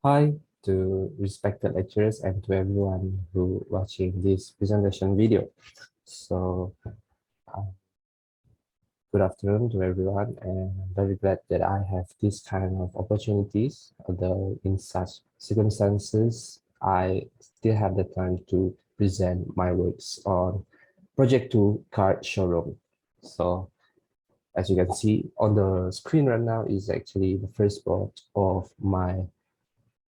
Hi to respected lecturers and to everyone who watching this presentation video. So, uh, good afternoon to everyone, and I'm very glad that I have this kind of opportunities. Although in such circumstances, I still have the time to present my works on Project 2 Card Showroom. So, as you can see on the screen right now is actually the first part of my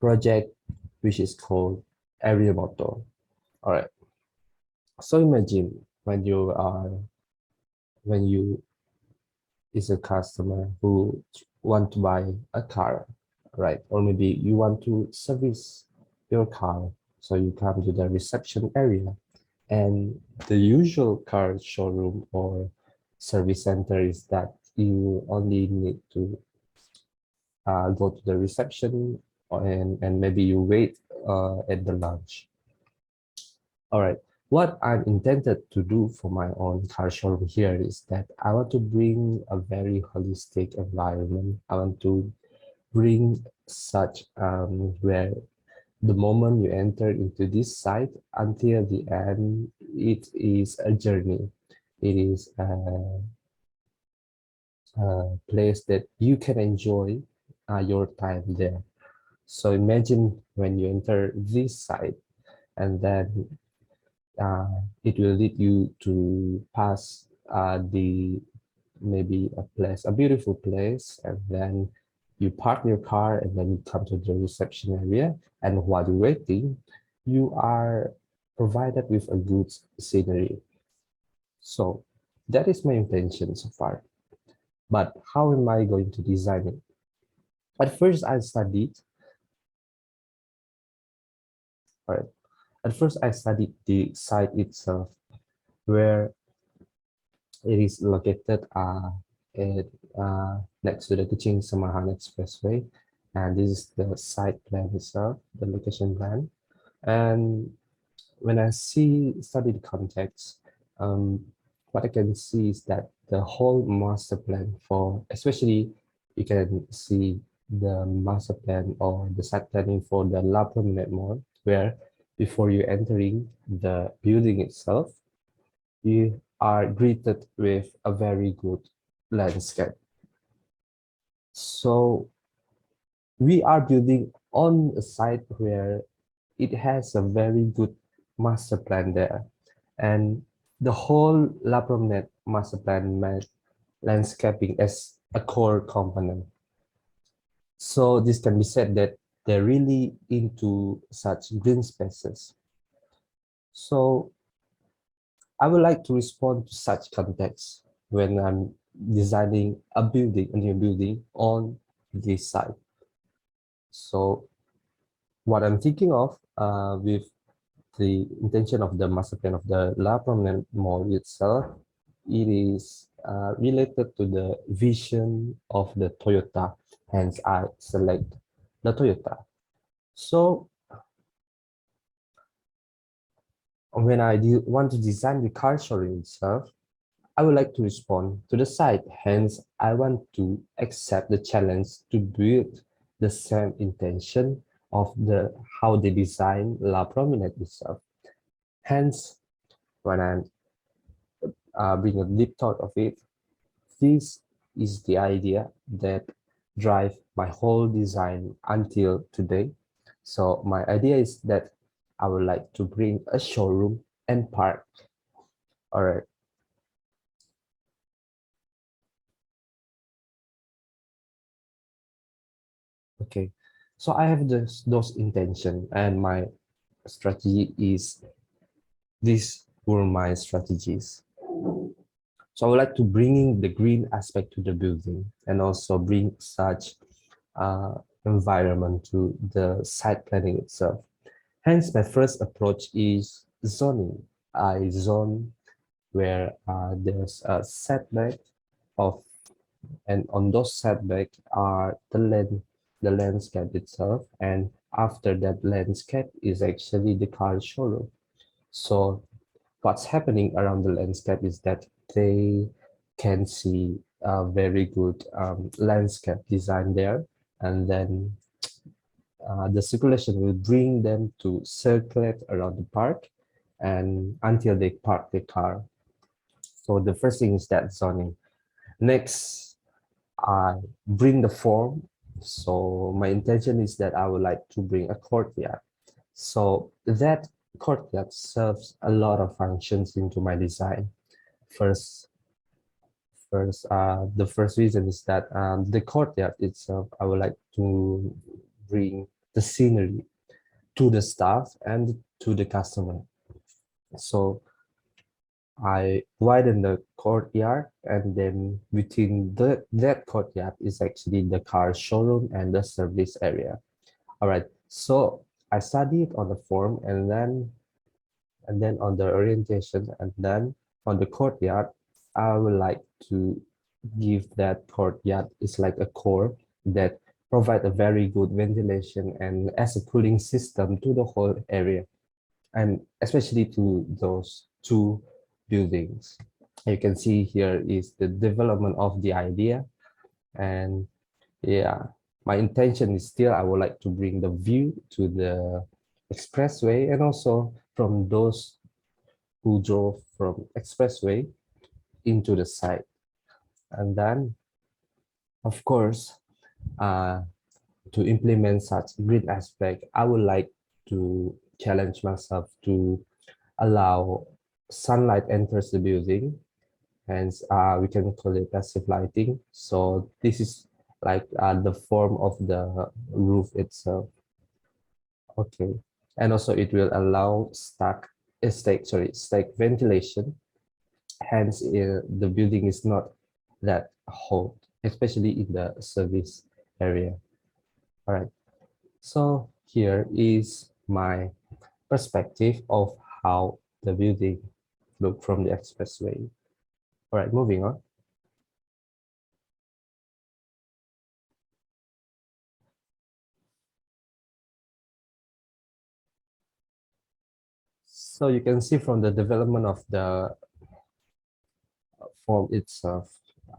project, which is called Area Moto. All right. So imagine when you is a customer who want to buy a car, right? Or maybe you want to service your car. So you come to the reception area, and the usual car showroom or service center is that you only need to go to the reception and maybe you wait at the lounge. All right. What I'm intended to do for my own car showroom here is that I want to bring a very holistic environment. I want to bring such where the moment you enter into this site until the end, it is a journey. It is a place that you can enjoy your time there. So imagine when you enter this site and then it will lead you to pass the maybe a beautiful place, and then you park your car and then you come to the reception area, and while you're waiting you are provided with a good scenery. So that is my intention so far, but how am I going to design it? At first I studied all right at first I studied the site itself, where it is located at, next to the Kuching Samahan Expressway, and this is the site plan itself, the location plan. And when I study the context, what I can see is that the whole master plan for, especially you can see the master plan or the site planning for the La Promenade Mall, where before you entering the building itself, you are greeted with a very good landscape. So we are building on a site where it has a very good master plan there. And the whole La Promenade master plan meant landscaping as a core component. So this can be said that they're really into such green spaces. So I would like to respond to such context when I'm designing a new building on this site. So what I'm thinking of with the intention of the master plan of the La Promenade Mall itself, it is related to the vision of the Toyota, hence I select the Toyota. So when I want to design the car showroom itself, I would like to respond to the site. Hence, I want to accept the challenge to build the same intention of how they design La Promenade itself. Hence, when I'm bring a deep thought of it, this is the idea that drive my whole design until today. So my idea is that I would like to bring a showroom and park. All right. Okay, so I have those intention, and my strategy is these were my strategies. So I would like to bring the green aspect to the building and also bring such environment to the site planning itself. Hence, my first approach is zoning. I zone where there's a setback of, and on those setback are the landscape itself, and after that landscape is actually the car showroom. So what's happening around the landscape is that they can see a very good landscape design there, and then the circulation will bring them to circulate around the park and until they park the car. So the first thing is that zoning. Next, I bring the form. So my intention is that I would like to bring a courtyard. So that courtyard serves a lot of functions into my design. First, the first reason is that the courtyard itself, I would like to bring the scenery to the staff and to the customer. So I widen the courtyard, and then within that courtyard is actually the car showroom and the service area. All right. So I studied on the form, and then on the orientation, and then on the courtyard, I would like to give that courtyard is like a core that provide a very good ventilation and as a cooling system to the whole area, and especially to those two buildings. You can see here is the development of the idea, and yeah, my intention is still I would like to bring the view to the expressway, and also from those who drove from expressway into the site. And then, of course, uh, to implement such green aspect, I would like to challenge myself to allow sunlight enters the building, hence we can call it passive lighting. So this is like the form of the roof itself. Okay, and also it will allow stack ventilation. Hence, the building is not that hot, especially in the service area. All right. So here is my perspective of how the building look from the expressway. All right, moving on. So you can see from the development of the form itself,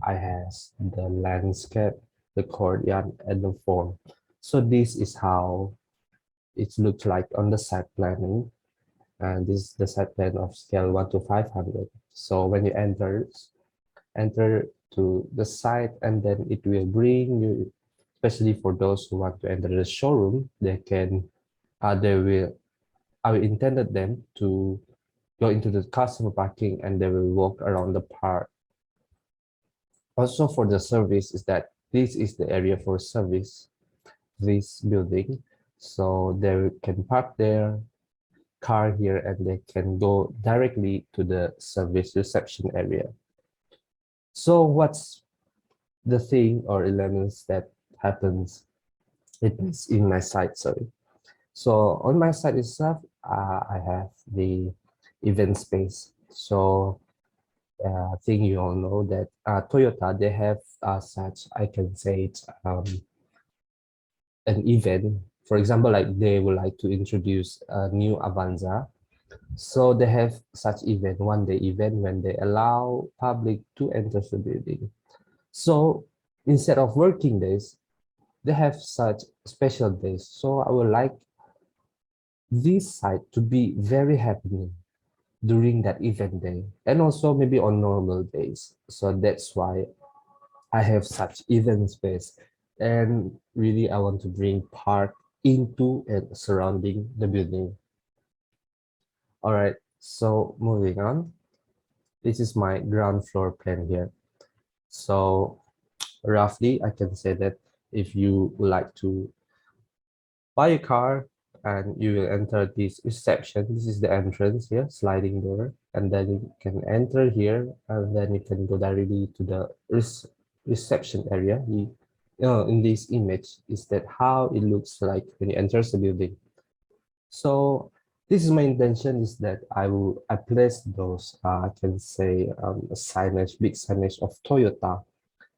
I has the landscape, the courtyard, and the form. So this is how it looks like on the site planning, and this is the site plan of scale 1 to 500. So when you enter to the site, and then it will bring you, especially for those who want to enter the showroom, they will I will intended them to go into the customer parking, and they will walk around the park. Also for the service is that this is the area for service, this building. So they can park their car here, and they can go directly to the service reception area. So what's the thing or elements that happens in my site, sorry. So on my site itself, I have the event space. So I think you all know that Toyota, they have such, I can say it's an event. For example, like they would like to introduce a new Avanza. So they have such event, one day event, when they allow public to enter the building. So instead of working days, they have such special days. So I would like this site to be very happening during that event day, and also maybe on normal days. So that's why I have such event space, and really I want to bring park into and surrounding the building. All right, so moving on, this is my ground floor plan here. So roughly I can say that if you would like to buy a car, and you will enter this reception, this is the entrance here, sliding door, and then you can enter here, and then you can go directly to the reception area. In this image is that how it looks like when you enter the building. So this is my intention, is that I place those I can say signage, big signage of Toyota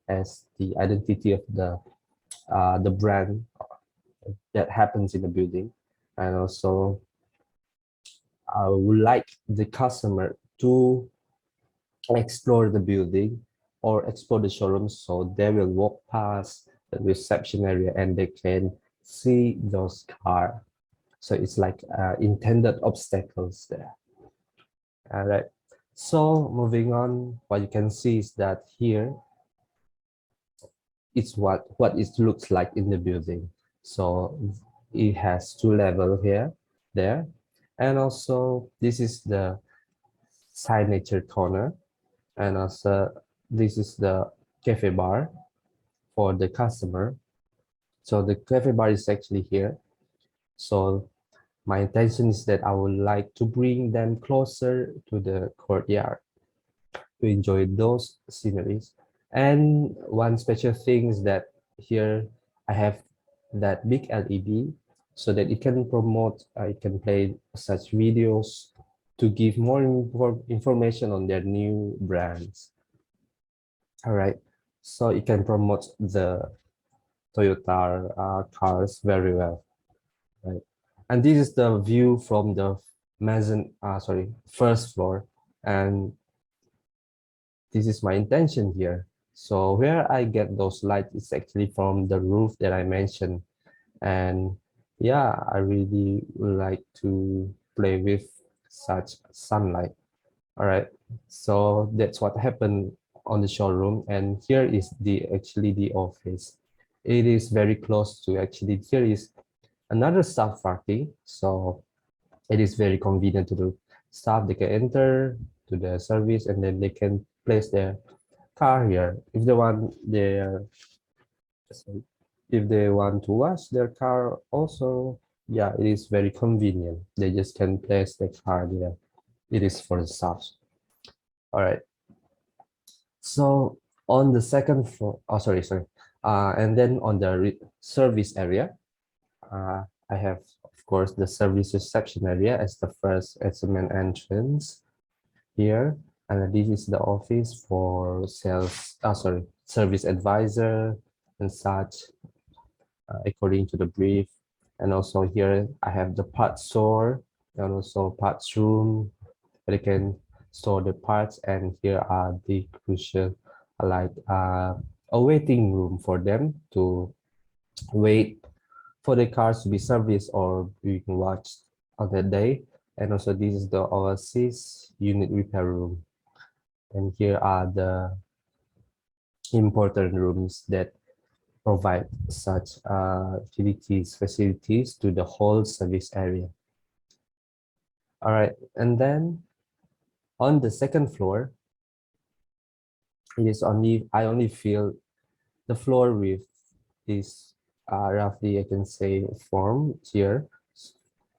as the identity of the brand that happens in the building. And also I would like the customer to explore the building or explore the showroom, so they will walk past the reception area, and they can see those cars. So it's like intended obstacles there. All right. So moving on, what you can see is that here it's what it looks like in the building. So it has two levels here, there, and also this is the signature corner, and also this is the cafe bar for the customer. So the cafe bar is actually here. So my intention is that I would like to bring them closer to the courtyard to enjoy those sceneries. And one special thing is that here I have that big LED so that it can promote, it can play such videos to give more information on their new brands. All right, so it can promote the Toyota cars very well, right? And this is the view from the first floor, and this is my intention here. So where I get those lights is actually from the roof that I mentioned. And yeah, I really would like to play with such sunlight. All right. So that's what happened on the showroom. And here is actually the office. It is very close to actually, here is another staff parking. So it is very convenient to the staff. They can enter to the service and then they can place their car here. If they want to wash their car also, yeah, it is very convenient. They just can place their car there. It is for the staff. All right. So on the second floor, oh, sorry. And then on the service area, I have, of course, the service reception area as as the main entrance here. And this is the office for service advisor and such, according to the brief. And also here I have the parts store and also parts room where they can store the parts. And here are the crucial, like a waiting room for them to wait for the cars to be serviced or being watched on that day. And also this is the overseas unit repair room. And here are the important rooms that provide such facilities to the whole service area. All right, and then on the second floor, I only fill the floor with this roughly I can say form here,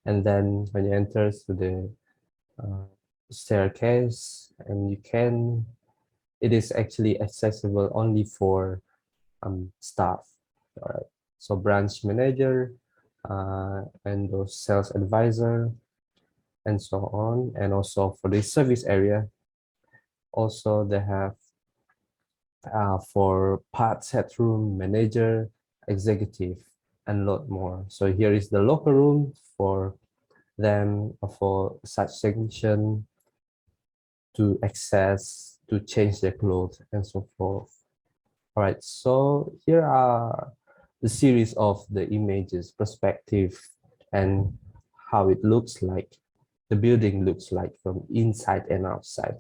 and then when you enter to the staircase, and it is actually accessible only for staff. All right, so branch manager and those sales advisor and so on. And also for the service area, also they have for parts headroom, manager, executive, and a lot more. So here is the locker room for them, for such section to access, to change their clothes and so forth. All right, so here are the series of the images, perspective, and how it looks like, the building looks like from inside and outside.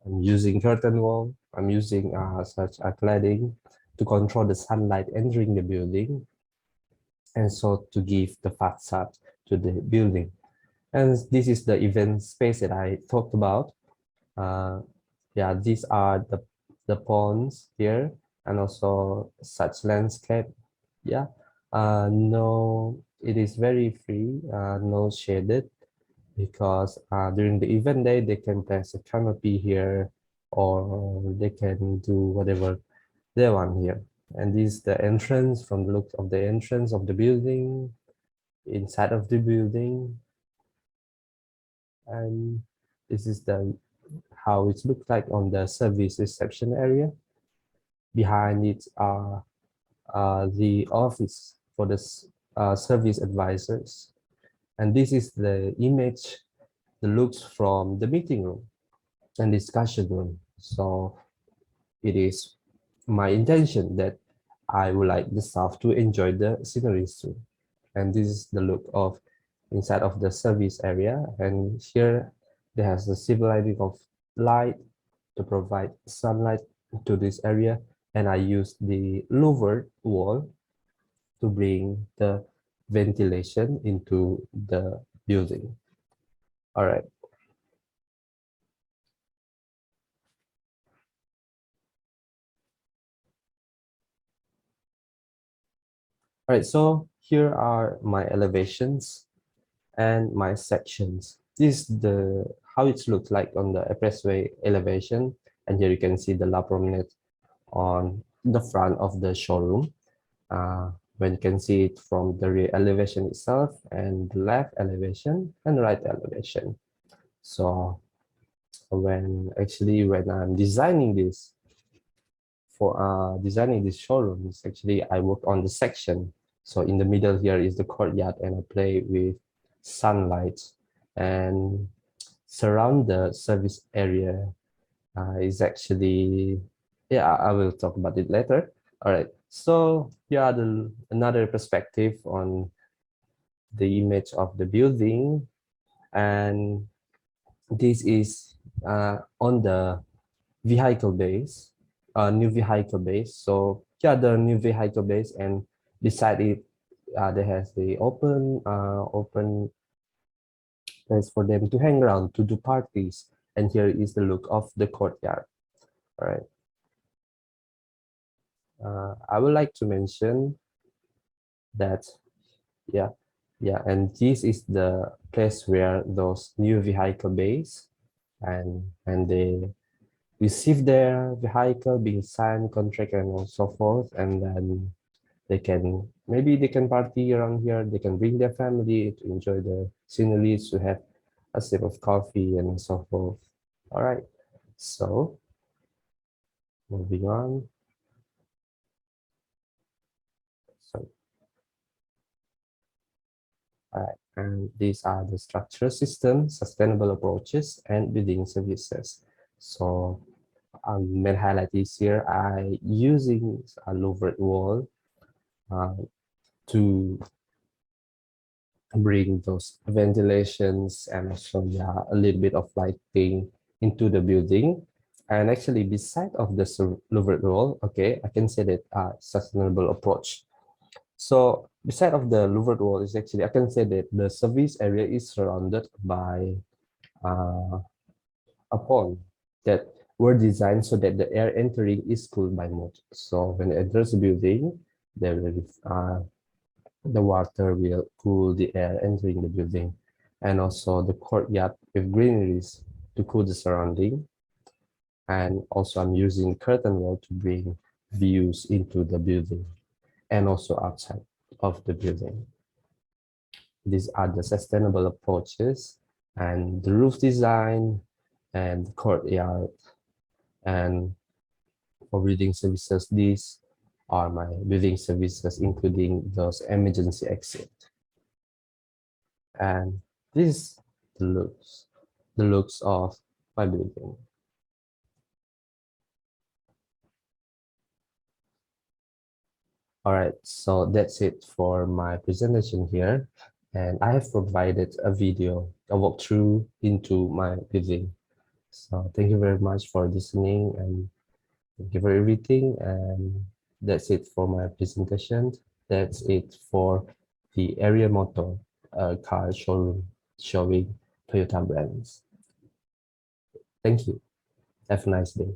I'm using curtain wall. I'm using such a cladding to control the sunlight entering the building, and so to give the facade to the building. And this is the event space that I talked about. Yeah, these are the ponds here, and also such landscape. Yeah, no, it is very free, no shaded, because during the event day they can place a canopy here, or they can do whatever they want here. And this is the entrance, from the look of the entrance of the building, inside of the building. And this is the how it looks like on the service reception area. Behind it are the office for the service advisors. And this is the image, the looks from the meeting room and discussion room. So it is my intention that I would like the staff to enjoy the sceneries too. And this is the look of inside of the service area. And here there has the civil lighting of light to provide sunlight to this area. And I use the louvered wall to bring the ventilation into the building. All right. All right, so here are my elevations and my sections. This is the how it looks like on the expressway elevation, and here you can see the La Promenade on the front of the showroom. When you can see it from the rear elevation itself, and the left elevation and right elevation. So when I'm designing this showroom, it's actually I work on the section. So in the middle here is the courtyard, and I play with sunlight and surround the service area is actually, yeah, I will talk about it later. All right, so here are another perspective on the image of the building, and this is on the vehicle base, new vehicle base. So yeah, the new vehicle base, and beside it, there has the open place for them to hang around to do parties. And here is the look of the courtyard. All right. I would like to mention that, yeah, yeah, and this is the place where those new vehicle base, and they receive their vehicle being signed contract and so forth, and then maybe they can party around here, they can bring their family to enjoy the sceneries, to have a sip of coffee and so forth. All right, so moving on. So all right, and these are the structural systems, sustainable approaches, and building services. So main highlight is here I using a louvered wall uh, to bring those ventilations and also, yeah, a little bit of lighting into the building. And actually beside of the louvered wall, okay, I can say that sustainable approach. So beside of the louvered wall is actually, I can say that the service area is surrounded by uh, a pond that were designed so that the air entering is cooled by mold. So when it enters the building, there will be, the water will cool the air entering the building, and also the courtyard with greeneries to cool the surrounding. And also I'm using curtain wall to bring views into the building and also outside of the building. These are the sustainable approaches, and the roof design and the courtyard. And for building services, these are my building services, including those emergency exit. And this the looks of my building. All right, so that's it for my presentation here. And I have provided a video, a walkthrough into my building. So thank you very much for listening, and thank you for everything. And that's it for my presentation. That's it for the area motor car showroom showing Toyota brands. Thank you. Have a nice day.